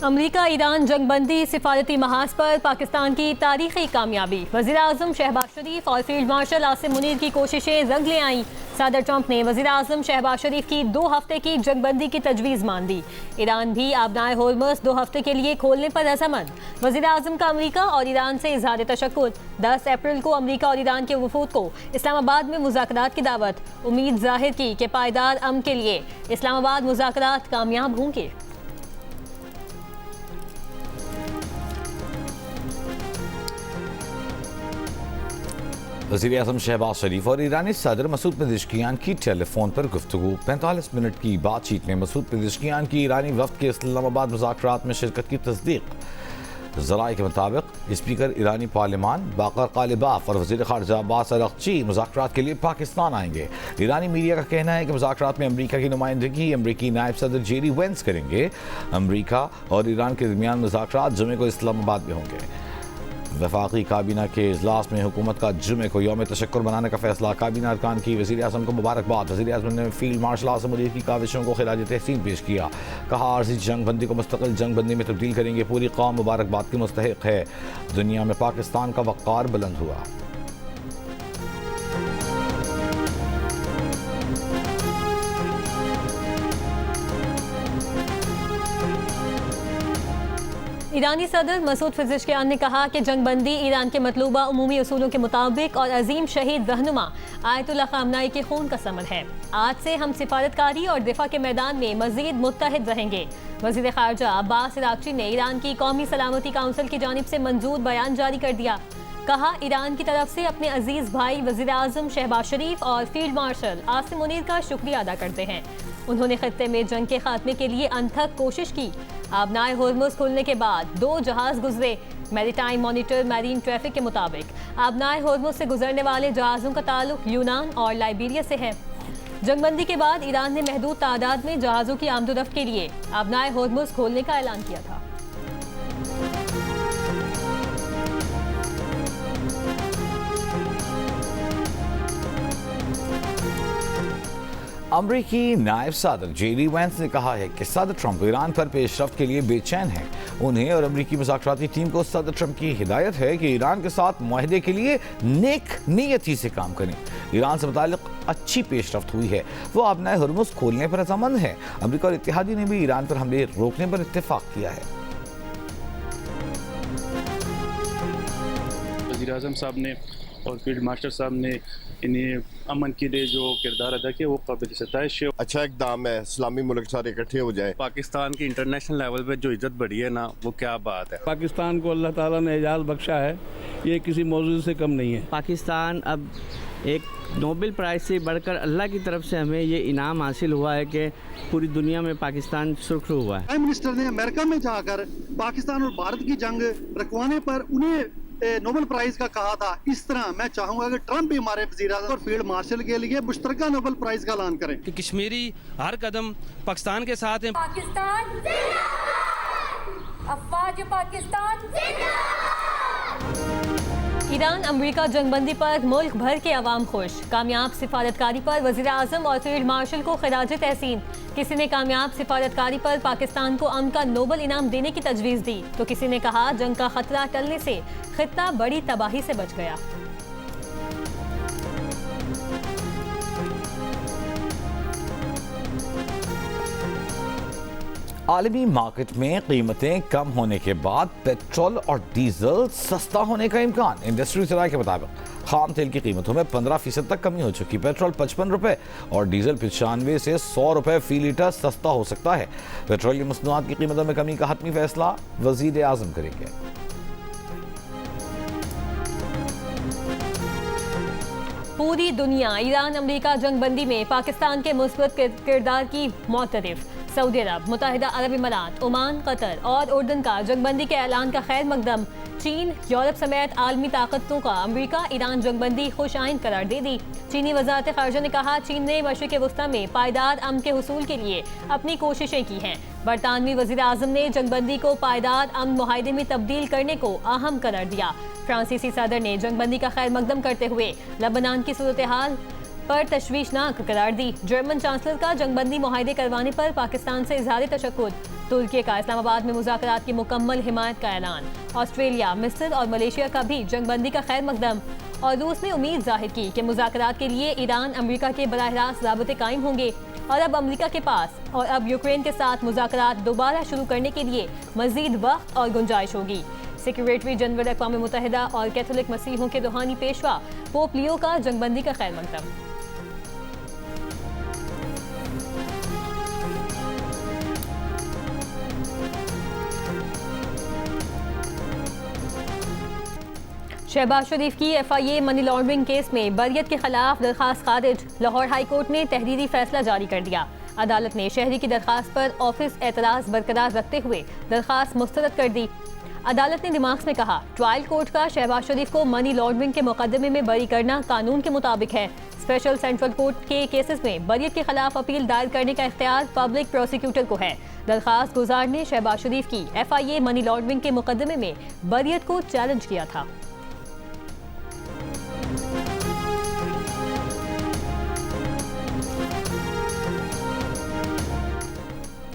अमरीका Iran जंगबंदी सिफारती महाज पर पाकिस्तान की तारीखी कामयाबी। वज़ीर आज़म शहबाज शरीफ और फील्ड मार्शल आसिम मुनीर की कोशिशें रंग ले आईं। सदर ट्रंप ने वज़ीर आज़म शहबाज शरीफ की 2 हफ्ते की जंगबंदी की तजवीज़ मान दी। ईरान भी आबनाए होर्मुज़ 2 हफ्ते के लिए खोलने पर रजामंद। वज़ीर आज़म का अमरीका और ईरान से इज़हार तशक्कुर। 10 अप्रैल को अमरीका और ईरान के वफूद को इस्लामाबाद में मुज़ाकरात की दावत। उम्मीद जाहिर की कि पायदार अमन के लिए इस्लामाबाद मुज़ाकरात कामयाब होंगे। वज़ीर आज़म शहबाज शरीफ और ईरानी सदर मसूद पेज़ेश्कियान की टेलीफोन पर गुफ्तगू। 45 मिनट की बातचीत में मसूद पेज़ेश्कियान की ईरानी वफ़द के इस्लामाबाद मुज़ाकरात में शिरकत की तस्दीक। ज़राए के मुताबिक स्पीकर ईरानी पार्लियामान बाकर कालिबाफ और वज़ीर ख़ारजा अब्बास अरग़ची मुज़ाकरात के लिए पाकिस्तान आएंगे। ईरानी मीडिया का कहना है कि मुज़ाकरात में अमरीका की नुमाइंदगी अमरीकी नायब सदर जेरी वेंस करेंगे। अमरीका और ईरान के दरमियान मुज़ाकरात जुमे को इस्लामाबाद में होंगे। वफाकी काबीना के इजलास में हुकूमत का जुमे को यौम तशक्कुर बनाने का फैसला। काबीना अरकान की वज़ीर आज़म को मुबारकबाद। वज़ीर आज़म ने फील्ड मार्शल आसिम मुनीर की काविशों को खिराज तहसीन पेश किया। कहा आर्जी जंग बंदी को मुस्तकिल जंग बंदी में तब्दील करेंगे। पूरी कौम मुबारकबाद की मुस्तहिक है। दुनिया में पाकिस्तान का वक़ार बुलंद हुआ। ईरानी सदर मसूद पेज़ेश्कियान ने कहा कि जंगबंदी ईरान के मतलूबा उमूमी उसूलों के मुताबिक और अजीम शहीद रहनुमा आयतुल्लाह ख़ामनाई के खून का समल है। आज से हम सिफारतकारी और दिफा के मैदान में मज़ीद मुत्तहिद रहेंगे। वज़ीर ख़ारजा अब्बास अरग़ची ने ईरान की कौमी सलामती काउंसिल की जानिब से मंजूर बयान जारी कर दिया। कहा ईरान की तरफ से अपने अजीज़ भाई वज़ीर आज़म शहबाज शरीफ और फील्ड मार्शल आसिम मुनीर का शुक्रिया अदा करते हैं। उन्होंने खत्ते में जंग के खात्मे के लिए अनथक कोशिश की। आबनाए होर्मुज़ खुलने के बाद 2 जहाज़ गुजरे। मैरीटाइम मॉनिटर मैरीन ट्रैफिक के मुताबिक आबनाए होर्मुज़ से गुजरने वाले जहाज़ों का ताल्लुक यूनान और लाइबेरिया से है। जंगबंदी के बाद ईरान ने महदूद तादाद में जहाज़ों की आमदोरफ्त के लिए आबनाए होर्मुज़ खोलने का ऐलान किया था। अमरीकी नायब सदर जेरी वेंस ने कहा है कि सदर ट्रंप ईरान पर पेशरफ्त के लिए बेचैन हैं। उन्हें और अमरीकी मुज़ाकराती टीम को सदर ट्रंप की हिदायत है कि ईरान के साथ मुआहदे के लिए नेक नीयती से काम करें। ईरान से मुताल्लिक अच्छी पेशरफ्त हुई है। वो आबनाए होर्मुज़ खोलने पर रज़ामंद है। अमरीका और इत्तेहादी ने भी ईरान पर हमले रोकने पर इत्तेफाक किया है। वज़ीर आज़म साहब ने और फील्ड मार्शल साहब ने इन्हें अमन के लिए जो किरदार अदा किया वो काबिल सताइश है। अच्छा इक़दाम है, इस्लामी मुल्क सारे इकट्ठे हो जाए। पाकिस्तान की इंटरनेशनल लेवल पे जो इज्जत बढ़ी है ना, वो क्या बात है। पाकिस्तान को अल्लाह ताला ने एजाज़ बख्शा है, ये किसी मौजूद से कम नहीं है। पाकिस्तान अब एक नोबेल प्राइज़ से बढ़कर अल्लाह की तरफ से हमें ये इनाम हासिल हुआ है कि पूरी दुनिया में पाकिस्तान सुर्खरू हुआ है। प्राइम मिनिस्टर ने अमेरिका में जाकर पाकिस्तान और भारत की जंग रखवाने पर उन्हें नोबेल प्राइज का कहा था। इस तरह मैं चाहूंगा कि ट्रंप भी हमारे वज़ीर आज़म और फील्ड मार्शल के लिए मुश्तरका नोबेल प्राइज का ऐलान करें कि कश्मीरी हर कदम पाकिस्तान के साथ है। पाकिस्तान अफवाज पाकिस्तान। ईरान अमरीका जंगबंदी पर मुल्क भर के अवाम खुश। कामयाब सिफारतकारी पर वज़ीर आज़म और फील्ड मार्शल को खिराज तहसीन। किसी ने कामयाब सिफारतकारी पर पाकिस्तान को अमन का नोबल इनाम देने की तजवीज़ दी, तो किसी ने कहा जंग का खतरा टलने से खित्ता बड़ी तबाही से बच गया। आलमी मार्केट में कीमतें कम होने के बाद पेट्रोल और डीजल सस्ता होने का इम्कान। इंडस्ट्री ज़राए के मुताबिक खाम तेल की कीमतों में 15% तक कमी हो चुकी। पेट्रोल 55 रुपये और डीजल 95 से 100 रुपये फी लीटर सस्ता हो सकता है। पेट्रोलियम मसनूआत की कीमतों में कमी का हतमी फैसला वज़ीर आज़म करेंगे। पूरी दुनिया ईरान अमरीका जंगबंदी में पाकिस्तान के मुस्बत किरदार की मुतरफ। सऊदी अरब, मुत्तहिदा अरब इमारात, ओमान, कतर और उर्दन का जंगबंदी के ऐलान का खैर मकदम। चीन, यूरोप समेत आलमी ताकतों का अमरीका ईरान जंगबंदी खुश आइन करार दे दी। चीनी वज़ारत ख़ारजा ने कहा चीन ने मशरिक़ वस्ता में पायदार अमन के हुसूल के लिए अपनी कोशिशें की हैं। बरतानवी वज़ीर आज़म ने जंगबंदी को पायदार अमन मुआहदे में तब्दील करने को अहम करार दिया। फ्रांसीसी सदर ने जंगबंदी का खैर मकदम करते हुए लबनान की सूरत हाल पर तशवीशनाक करार दी। जर्मन चांसलर का जंगबंदी मुआहदे करवाने पर पाकिस्तान से इज़हार तशक्कुर। तुर्की का इस्लामाबाद में मुज़ाकरात की मुकम्मल हिमायत का ऐलान। ऑस्ट्रेलिया, मिस्र और मलेशिया का भी जंगबंदी का खैर मकदम। और रूस ने उम्मीद जाहिर की कि मुज़ाकरात के लिए ईरान अमेरिका के बराह रास्त राबते कायम होंगे। और अब अमेरिका के पास और अब यूक्रेन के साथ मुज़ाकरात दोबारा शुरू करने के लिए मजीद वक्त और गुंजाइश होगी। सेक्रेटरी जनरल अक़वाम मुत्तहिदा और कैथोलिक मसीहों के रूहानी पेशवा पोप लियो का जंगबंदी का खैर मकदम। शहबाज शरीफ की FIA मनी लॉन्ड्रिंग केस में बरियत के खिलाफ दरखास्त खारिज। लाहौर हाई कोर्ट ने तहरीरी फैसला जारी कर दिया। अदालत ने शहरी की दरखास्त पर ऑफिस एतराज़ बरकरार रखते हुए दरखास्त मुस्तरद कर दी। अदालत ने दिमाग में कहा, ट्रायल कोर्ट का शहबाज शरीफ को मनी लॉन्ड्रिंग के मुकदमे में बरी करना कानून के मुताबिक है। स्पेशल सेंट्रल कोर्ट के केसेस में बरियत के खिलाफ अपील दायर करने का इख्तियार पब्लिक प्रोसिक्यूटर को है। दरखास्त गुजार ने शहबाज शरीफ की FIA मनी लॉन्ड्रिंग के मुकदमे में बरियत को चैलेंज किया था।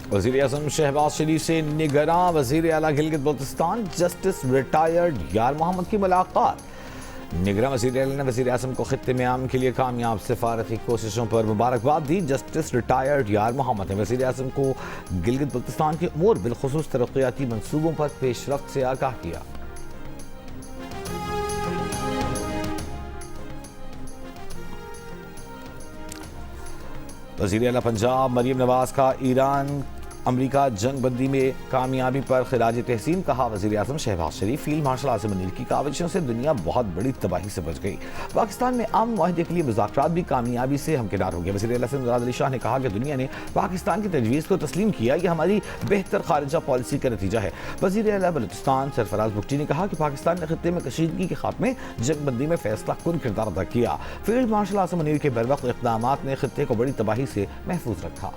वज़ीर आज़म शहबाज शरीफ से निगरां वज़ीर आला गिलगित बल्तिस्तान जस्टिस रिटायर्ड यार मोहम्मद की मुलाकात। निगरां वज़ीर आला ने वज़ीर आज़म को खित्ते में आम के लिए कामयाब सिफारती कोशिशों पर मुबारकबाद दी। जस्टिस रिटायर्ड यार मोहम्मद ने वज़ीर आज़म को गिलगित बल्तिस्तान के उमूर बिलखुसूस तरक्याती मनसूबों पर पेशरफ्त से आगाह किया। वज़ीर आला पंजाब मरीम नवाज का ईरान अमरीका जंगबंदी में कामयाबी पर खिराज तहसीन। कहा, वज़ीर आज़म शहबाज शरीफ फील्ड मार्शल आसिम मुनीर की काविशों से दुनिया बहुत बड़ी तबाही से बच गई। पाकिस्तान में अमन मुआहदे के लिए मुज़ाकरात भी कामयाबी से हमकिनार हो गए। वज़ीर आला मुराद अली शाह ने कहा कि दुनिया ने पाकिस्तान की तजवीज़ को तस्लीम किया, यह हमारी बेहतर खारिजा पॉलिसी का नतीजा है। वज़ीर आला बलूचिस्तान सरफराज बुगटी ने कहा कि पाकिस्तान ने खित्ते में कशीदगी के खात्मे जंगबंदी में फैसला कुन किरदार अदा किया। फील्ड मार्शल आसिम मुनीर के बरवक्त इक़दाम ने खित्ते को बड़ी तबाही से महफूज रखा।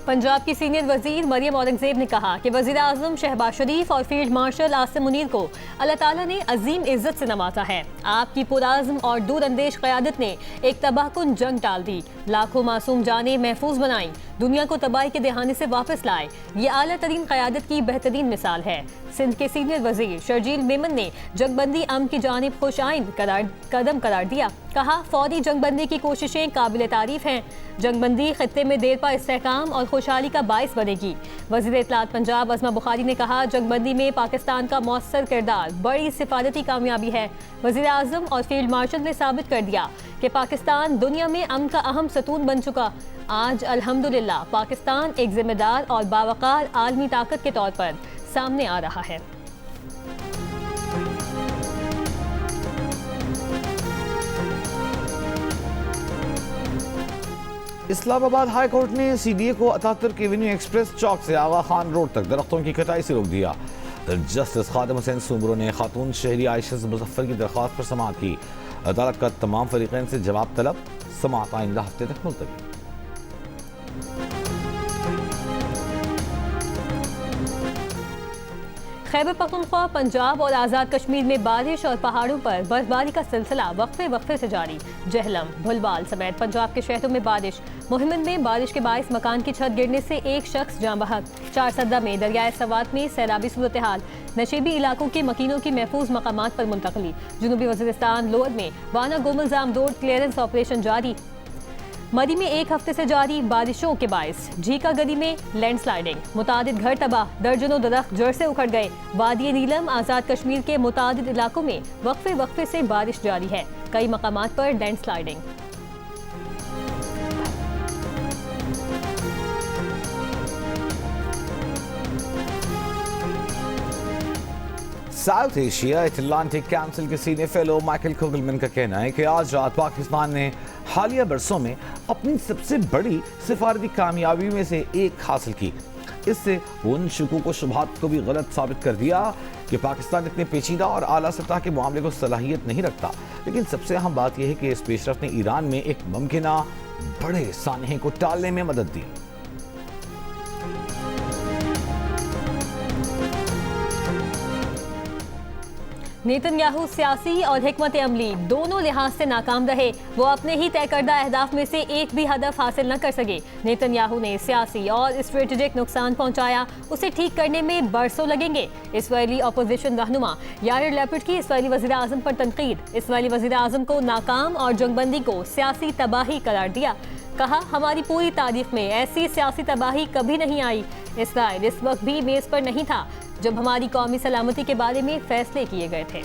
पंजाब की सीनियर वजीर मरियम औरंगजेब ने कहा कि वजीर आजम शहबाज शरीफ और फील्ड मार्शल आसिम मुनीर को अल्लाह ताला ने अजीम इज्जत से नवाजा है। आपकी पुराज़्म और दूरअंदेश क़यादत ने एक तबाहकुन जंग टाल दी, लाखों मासूम जानें महफूज बनाई, दुनिया को तबाही के दहाने से वापस लाए। ये आला तरीन क़यादत की बेहतरीन मिसाल है। सिंध के सीनियर वजीर शर्जील मेमन ने जंगबंदी अमन की जानिब खुशाइन कदम करार दिया। कहा, फौरी जंगबंदी की कोशिशें काबिल तारीफ हैं। जंगबंदी खित्ते में देरपा इस्तेहकाम और खुशहाली का बाइस बनेगी। वज़ीर इत्तलात पंजाब अज़मा बुखारी ने कहा, जंगबंदी में पाकिस्तान का मौसर किरदार बड़ी सिफारती कामयाबी है। वज़ीर आज़म और फील्ड मार्शल ने साबित कर दिया कि पाकिस्तान दुनिया में अमन का अहम सतून बन चुका। आज अल्हम्दुलिल्लाह पाकिस्तान एक जिम्मेदार और बावकार आलमी ताकत के तौर पर सामने आ रहा है। इस्लामाबाद हाई कोर्ट ने CDA को अतातुर्क एवेन्यू एक्सप्रेस चौक से आगा खान रोड तक दरख्तों की कटाई से रोक दिया। जस्टिस खादिम हुसैन सुमरो ने खातून शहरी आयशा मुजफ्फर की दरख्वास्त पर समाअत की। अदालत का तमाम फरीकैन से जवाब तलब, समाअत आइंदा हफ्ते तक मुलतवी। खैबर पख्तूनख्वा, पंजाब और आज़ाद कश्मीर में बारिश और पहाड़ों पर बर्फबारी का सिलसिला वक्फे से जारी। जहलम, भुलवाल समेत पंजाब के शहरों में बारिश। मुहिमन में बारिश के बायस मकान की छत गिरने से एक शख्स जाँ बहक। चारसद्दा में दरियाए सवात में सैलाबी सूरत हाल। नशीबी इलाकों के मकीनों की महफूज मकामात पर मुंतकली। जुनूबी वज़ीरिस्तान लोअर में वाना गोमलजाम रोड क्लियरेंस ऑपरेशन जारी। मरी में एक हफ्ते से जारी बारिशों के बायस झीका गली में लैंडस्लाइडिंग, मुतादिद घर तबाह, दर्जनों दरख्त जड़ से उखड़ गए। वादी नीलम, आज़ाद कश्मीर के मुतादिद इलाकों में वक्फे से बारिश जारी है, कई मकामात पर landsliding. South Asia Atlantic council के सीनियर फेलो माइकल कुगलमैन का कहना है कि आज रात पाकिस्तान ने हालिया बरसों में अपनी सबसे बड़ी सिफारती कामयाबी में से एक हासिल की। इससे उन शुकूक व शुबहात को भी गलत साबित कर दिया कि पाकिस्तान इतने पेचीदा और आला सतह के मामले को सलाहियत नहीं रखता। लेकिन सबसे अहम बात यह है कि इस पेशरफ्त ने ईरान में एक मुमकिना बड़े सानहे को टालने में मदद दी। नेतन्याहू सियासी और हिकमत अमली दोनों लिहाज से नाकाम रहे। वो अपने ही तय करदा अहदाफ में से एक भी हदफ हासिल न कर सके। नेतन्याहू ने सियासी और स्ट्रेटेजिक नुकसान पहुंचाया, उसे ठीक करने में बरसों लगेंगे। इसराइली अपोजिशन रहनुमा यायर लैपिड की इसराइली वज़ीर आज़म पर तनकीद। इसराइली वज़ीर आज़म को नाकाम और जंगबंदी को सियासी तबाही करार दिया। कहा, हमारी पूरी तारीख में ऐसी सियासी तबाही कभी नहीं आई। इसराइल इस वक्त भी मेज पर नहीं था जब हमारी कौमी सलामती के बारे में फैसले किए गए थे।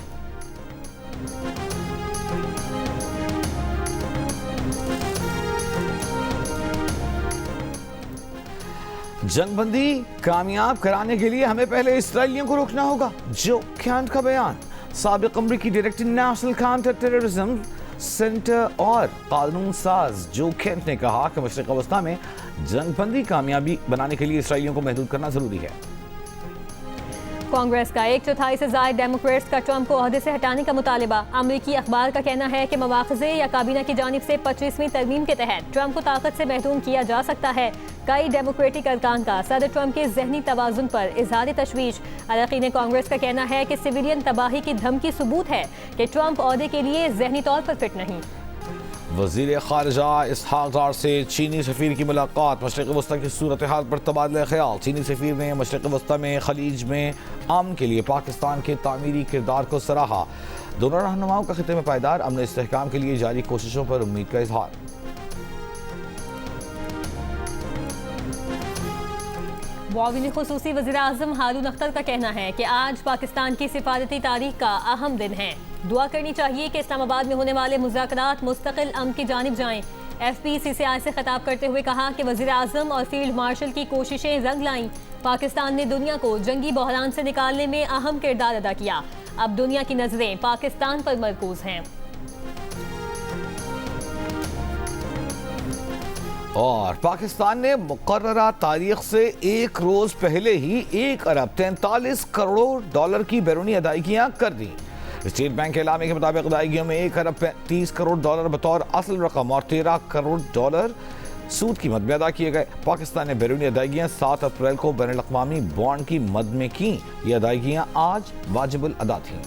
जंगबंदी कामयाब कराने के लिए हमें पहले इसराइलियों को रोकना होगा। जो कैंट का बयान। साबिक अमरीकी director national counter terrorism centre और कानून साज जो कैंट ने कहा कि मशरिक वस्ता में जंगबंदी कामयाबी बनाने के लिए इसराइलियों को महदूद करना जरूरी है। कांग्रेस का 1/4 से ज्यादा डेमोक्रेट्स का ट्रंप को ओहदे से हटाने का मुतालिबा। अमरीकी अखबार का कहना है कि मवाख़ज़े या काबीना की जानिब से 25वीं तरमीम के तहत ट्रंप को ताकत से महदूद किया जा सकता है। कई डेमोक्रेटिक अरकान का सदर ट्रंप के जहनी तवाज़ुन पर इजहार तशवीश। अरकान कांग्रेस का कहना है कि सिविलियन तबाही की धमकी सबूत है कि ट्रंप ओहदे के लिए जहनी तौर पर फिट नहीं। वज़ीर ख़ारिजा इसहाक़ डार से चीनी सफ़ीर की मुलाकात। मशरिक़ वस्ता की सूरत हाल पर तबादला ख्याल। चीनी सफ़ीर ने मशरिक़ वस्ता में खलीज में अमन के लिए पाकिस्तान के तामीरी किरदार को सराहा। दोनों रहनुमाओं का खिते में पायदार अमन इस्तेहकाम के लिए जारी कोशिशों पर उम्मीद का इजहार। मुआविन खुसूसी वज़ीर आज़म हारून अख्तर का कहना है कि आज पाकिस्तान की सिफारती तारीख का अहम दिन है। दुआ करनी चाहिए कि इस्लामाबाद में होने वाले मुज़ाकरात मुस्तकिल अमन की जानिब जाएं। FPCCI से खिताब करते हुए कहा कि वज़ीर आज़म और फील्ड मार्शल की कोशिशें रंग लाईं। पाकिस्तान ने दुनिया को जंगी बहरान से निकालने में अहम किरदार अदा किया। अब दुनिया की नज़रें पाकिस्तान पर मरकूज हैं। और पाकिस्तान ने मुकर्ररा तारीख से एक रोज पहले ही 1 अरब 43 करोड़ डॉलर की बैरूनी अदायगियां कर दी। स्टेट बैंक के एलामे के मुताबिक अदायगियों में 1 अरब 30 करोड़ डॉलर बतौर असल रकम और 13 करोड़ डॉलर सूद की मद में अदा किए गए। पाकिस्तान ने बैरूनी अदायगियां 7 अप्रैल को बैनुल अक़वामी बॉन्ड की मद में की। ये अदायगियां आज वाजिबुल अदा थीं।